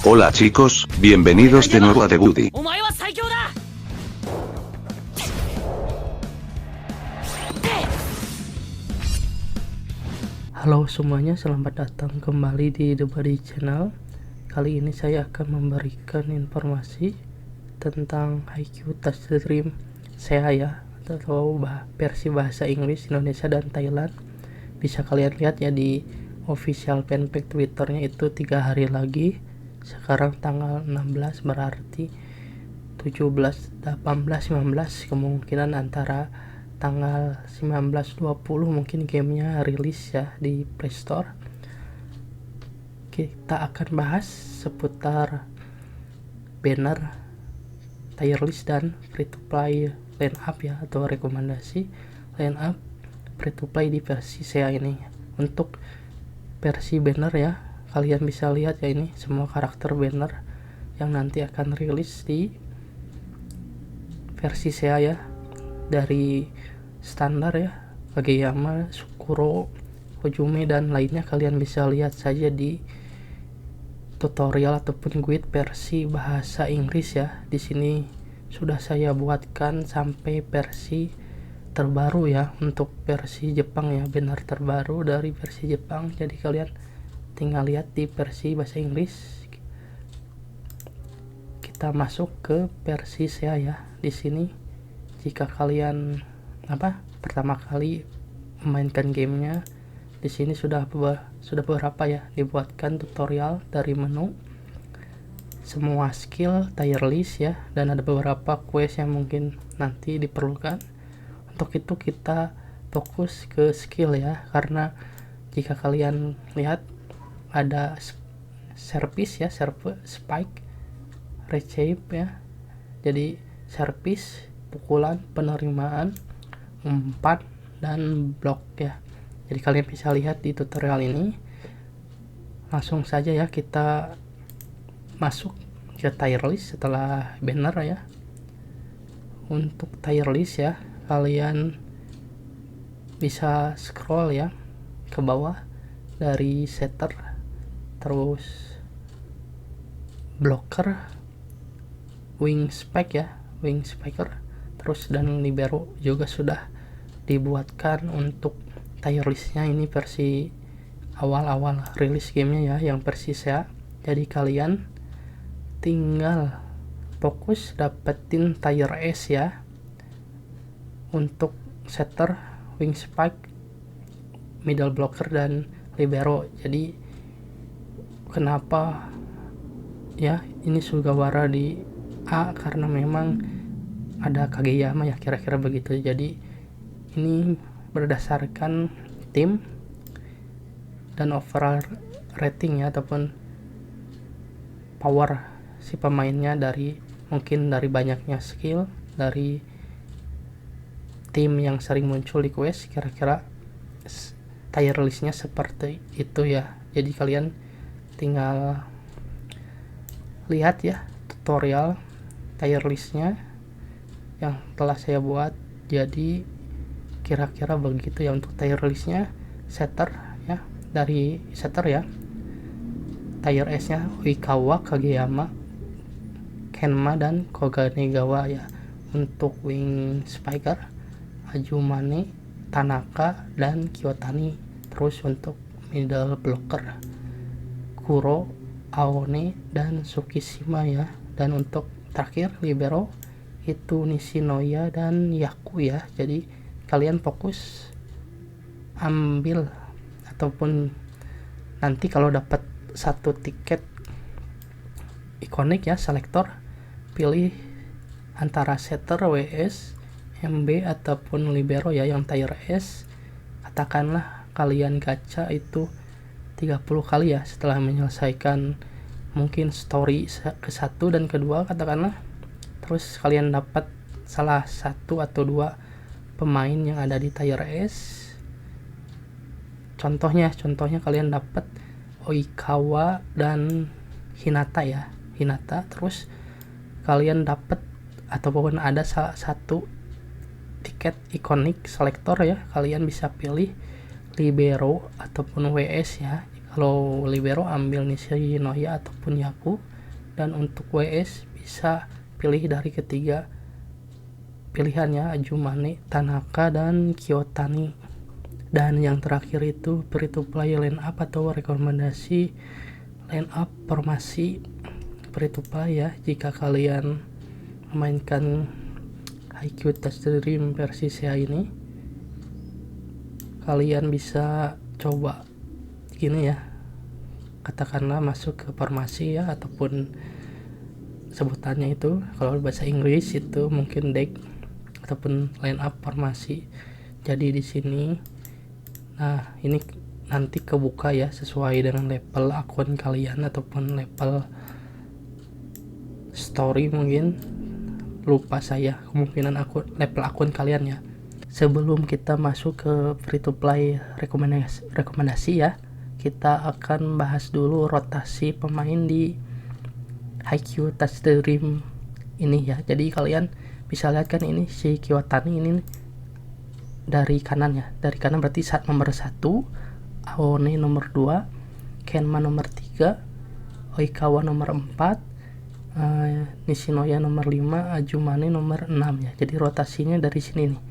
Hola chicos, bienvenidos de nuevo a The Woody. Halo semuanya, selamat datang kembali di The Buddy Channel. Kali ini saya akan memberikan informasi tentang Haikyuu Touchstream SEA ya, atau versi bahasa Inggris, Indonesia dan Thailand. Bisa kalian lihat ya di official fanpage Twitternya itu 3 hari lagi. Sekarang tanggal 16, berarti 17, 18, 19, kemungkinan antara tanggal 19-20 mungkin gamenya rilis ya di Playstore. Kita akan bahas seputar banner, tier list dan free to play line up ya, atau rekomendasi line up free to play di versi SEA ini. Untuk versi banner ya, kalian bisa lihat ya, ini semua karakter banner yang nanti akan rilis di versi SEA ya, dari standar ya, Kageyama, Sukuro, Kojume dan lainnya kalian bisa lihat saja di tutorial ataupun guide versi bahasa Inggris ya. Di sini sudah saya buatkan sampai versi terbaru ya, untuk versi Jepang ya, benar terbaru dari versi Jepang. Jadi kalian tinggal lihat di versi bahasa Inggris. Kita masuk ke versi SEA ya. Di sini jika kalian pertama kali memainkan gamenya, di sini sudah beberapa ya dibuatkan tutorial dari menu, semua skill, tier list ya, dan ada beberapa quest yang mungkin nanti diperlukan. Untuk itu kita fokus ke skill ya, karena jika kalian lihat ada service ya, spike, receive ya. Jadi service, pukulan, penerimaan, umpan, dan blok ya. Jadi kalian bisa lihat di tutorial ini. Langsung saja ya kita masuk ke tier list setelah banner ya. Untuk tier list ya, kalian bisa scroll ya ke bawah dari setter, terus blocker, wing spike ya, wing spiker, terus dan libero juga sudah dibuatkan untuk tier listnya. Ini versi awal-awal rilis gamenya ya, yang versi SEA. Jadi kalian tinggal fokus dapetin tier S ya. Untuk setter, wing spike, middle blocker, dan libero. Jadi kenapa ya ini Sugawara di A, karena memang ada Kageyama ya, kira-kira begitu. Jadi ini berdasarkan tim dan overall rating ya, ataupun power si pemainnya, dari mungkin dari banyaknya skill dari tim yang sering muncul di quest, kira-kira tier listnya seperti itu ya. Jadi kalian tinggal lihat ya tutorial tier listnya yang telah saya buat. Jadi kira-kira begitu ya untuk tier listnya. Setter ya, dari setter ya, tier S nya Oikawa, Kageyama, Kenma, dan Koganegawa ya. Untuk wing spiker Azumane, Tanaka, dan Kyotani. Terus untuk middle blocker Kuro, Aone, dan Tsukishima ya. Dan untuk terakhir libero itu Nishinoya dan Yaku ya. Jadi kalian fokus ambil, ataupun nanti kalau dapat satu tiket ikonik ya, selektor, pilih antara setter, WS, MB, ataupun libero ya yang tier S. Katakanlah kalian gacha itu 30 kali ya, setelah menyelesaikan mungkin story ke-1 dan kedua katakanlah. Terus kalian dapat salah satu atau dua pemain yang ada di tier S. Contohnya kalian dapat Oikawa dan Hinata ya, Hinata. Terus kalian dapat ataupun ada salah satu tiket ikonik selektor ya, kalian bisa pilih libero ataupun WS ya. Kalau libero ambil Nishinoya ataupun Yaku, Dan untuk WS bisa pilih dari ketiga pilihannya, Azumane, Tanaka, dan Kiyotani. Dan yang terakhir itu free to play line up atau rekomendasi line up formasi free to play ya. Jika kalian memainkan Haikyuu Touch the Dream versi SEA ini, kalian bisa coba gini ya, katakanlah masuk ke formasi ya, ataupun sebutannya itu kalau bahasa Inggris itu mungkin deck ataupun line up formasi. Jadi di sini, nah ini nanti kebuka ya sesuai dengan level akun kalian ataupun level story, mungkin lupa saya kemungkinan level akun kalian ya. Sebelum kita masuk ke free to play rekomendasi ya, kita akan bahas dulu rotasi pemain di Haikyuu Touch the Dream ini ya. Jadi kalian bisa lihat kan, ini si Kiyotani ini dari kanan ya, dari kanan berarti saat nomor 1, Aone nomor 2, Kenma nomor 3, Oikawa nomor 4, Nishinoya nomor 5, Azumane nomor 6 ya. Jadi rotasinya dari sini nih,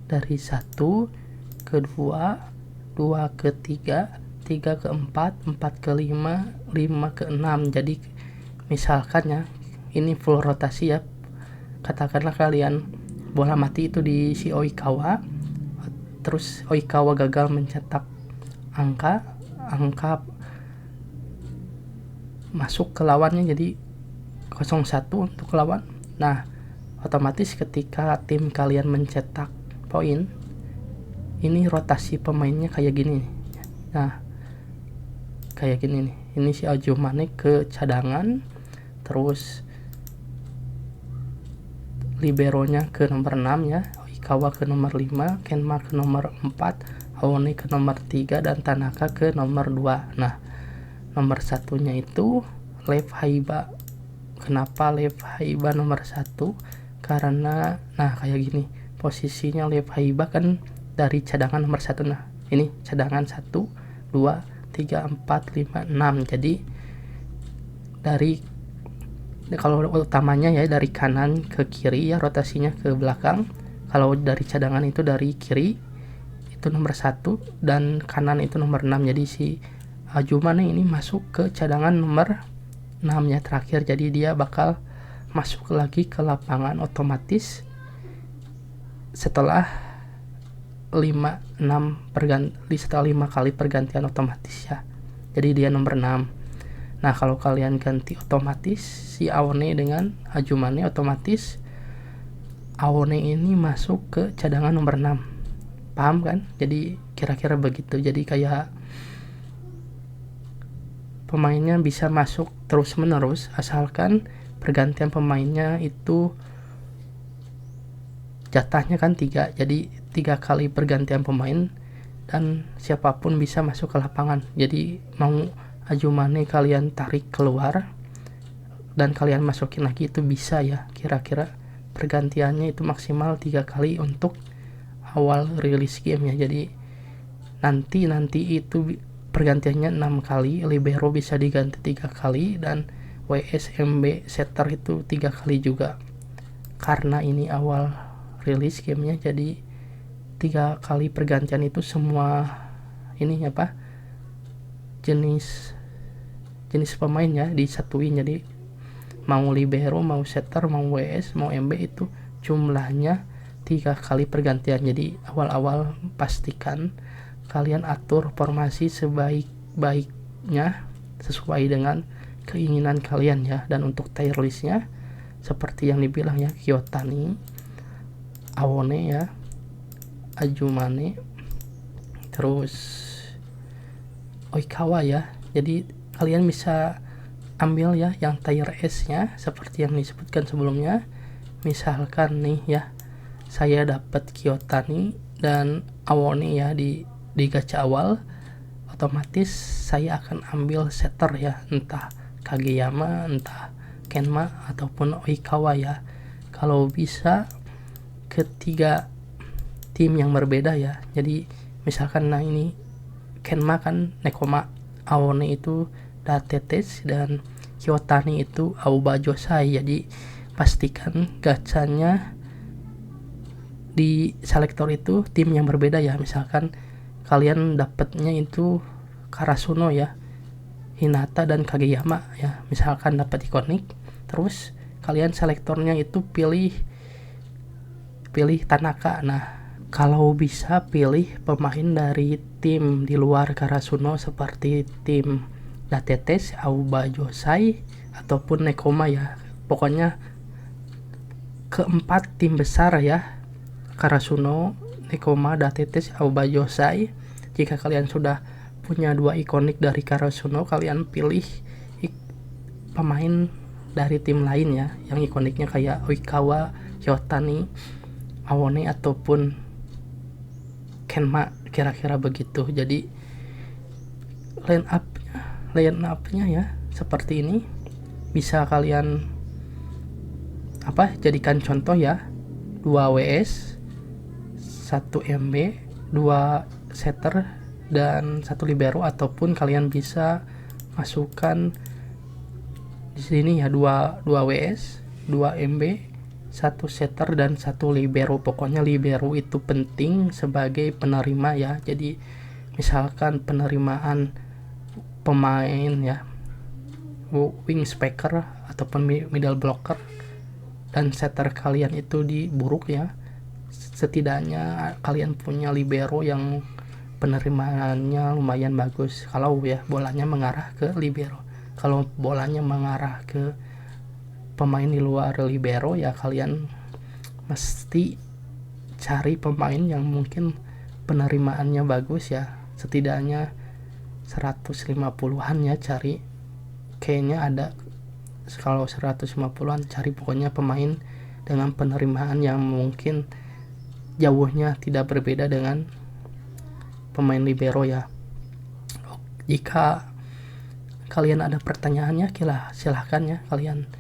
dari 1 ke 2, 2 ke 3, 3 ke 4, 4 ke 5, 5 ke 6. Jadi misalkan ya, ini full rotasi ya, katakanlah kalian bola mati itu di si Oikawa, terus Oikawa gagal mencetak angka masuk ke lawannya, jadi 0-1 untuk lawan. Nah, otomatis ketika tim kalian mencetak poin, ini rotasi pemainnya kayak gini. Nah, kayak gini nih. Ini si Azumane ke cadangan, terus liberonya ke nomor 6 ya, Oikawa ke nomor 5, Kenma ke nomor 4, Aone ke nomor 3, dan Tanaka ke nomor 2. Nah, nomor satunya itu Lev Haiba. Kenapa Lev Haiba nomor 1? Karena nah kayak gini posisinya Lev Haiba kan dari cadangan nomor 1. Nah, ini cadangan 1, 2, 3, 4, 5, 6. Jadi dari kalau utamanya ya dari kanan ke kiri ya, rotasinya ke belakang. Kalau dari cadangan itu dari kiri itu nomor 1 dan kanan itu nomor 6. Jadi si Azumane ini masuk ke cadangan nomor 6 ya terakhir. Jadi dia bakal masuk lagi ke lapangan otomatis setelah 5 kali pergantian otomatis ya. Jadi dia nomor 6. Nah, kalau kalian ganti otomatis si Aone dengan Azumane, otomatis Aone ini masuk ke cadangan nomor 6. Paham kan? Jadi kira-kira begitu. Jadi kayak pemainnya bisa masuk terus menerus asalkan pergantian pemainnya itu jatahnya kan 3. Jadi 3 kali pergantian pemain dan siapapun bisa masuk ke lapangan. Jadi mau Azumane kalian tarik keluar dan kalian masukin lagi itu bisa ya. Kira-kira pergantiannya itu maksimal 3 kali untuk awal rilis game ya. Jadi nanti itu pergantiannya 6 kali, libero bisa diganti 3 kali, dan WSMB setter itu 3 kali juga. Karena ini awal rilis gamenya, jadi 3 kali pergantian itu semua ini apa jenis pemainnya disatuin. Jadi mau libero, mau setter, mau WS, mau MB itu jumlahnya 3 kali pergantian. Jadi awal-awal pastikan kalian atur formasi sebaik-baiknya sesuai dengan keinginan kalian ya. Dan untuk tier listnya seperti yang dibilang ya, Kiyotani, Aone ya, Azumane, terus Oikawa ya. Jadi kalian bisa ambil ya yang tier S nya seperti yang disebutkan sebelumnya. Misalkan nih ya, saya dapat Kiyotani dan Aone ya di gacha awal, otomatis saya akan ambil setter ya, entah Kageyama, entah Kenma, ataupun Oikawa ya. Kalau bisa ketiga tim yang berbeda ya. Jadi misalkan nah ini Kenma kan Nekoma, Aone itu Datetes, dan Kyotani itu Aoba Josai. Jadi pastikan gacanya di selektor itu tim yang berbeda ya. Misalkan kalian dapatnya itu Karasuno ya, Hinata dan Kageyama ya. Misalkan dapat ikonik, terus kalian selektornya itu pilih Tanaka. Nah, kalau bisa pilih pemain dari tim di luar Karasuno seperti tim Datetes, Aoba Josai ataupun Nekoma ya. Pokoknya keempat tim besar ya, Karasuno, Nekoma, Datetes, Aoba Josai. Jika kalian sudah punya 2 ikonik dari Karasuno, kalian pilih pemain dari tim lain ya, yang ikoniknya kayak Oikawa, Kyotani, Awone ataupun Kenma, kira-kira begitu. Jadi line up-nya ya seperti ini. Bisa kalian jadikan contoh ya, 2 WS, 1 MB, 2 setter dan 1 libero, ataupun kalian bisa masukkan di sini ya 2 WS, 2 MB, 1 setter dan 1 libero. Pokoknya libero itu penting sebagai penerima ya. Jadi misalkan penerimaan pemain ya, wing speaker ataupun middle blocker dan setter kalian itu diburuk ya, setidaknya kalian punya libero yang penerimaannya lumayan bagus kalau ya bolanya mengarah ke libero. Kalau bolanya mengarah ke pemain di luar libero ya, kalian mesti cari pemain yang mungkin penerimaannya bagus ya, setidaknya 150-an ya cari. Kayaknya ada, kalau 150-an cari pokoknya pemain dengan penerimaan yang mungkin jauhnya tidak berbeda dengan pemain libero ya. Jika kalian ada pertanyaannya, silahkan ya, kalian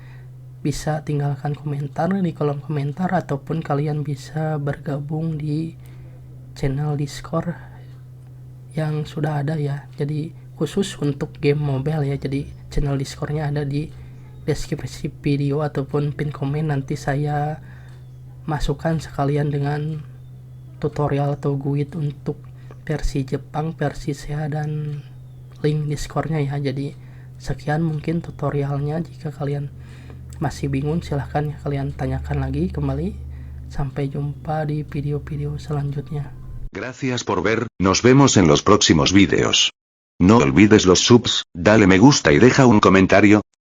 bisa tinggalkan komentar di kolom komentar, ataupun kalian bisa bergabung di channel Discord yang sudah ada ya. Jadi khusus untuk game mobile ya. Jadi channel Discordnya ada di deskripsi video ataupun pin komen. Nanti saya masukkan sekalian dengan tutorial atau guide untuk versi Jepang, versi SEA, dan link Discordnya ya. Jadi sekian mungkin tutorialnya. Jika kalian masih bingung, silahkan ya kalian tanyakan lagi kembali. Sampai jumpa di video-video selanjutnya. Gracias por ver, nos vemos en los próximos vídeos. No olvides los subs, dale me gusta y deja un comentario.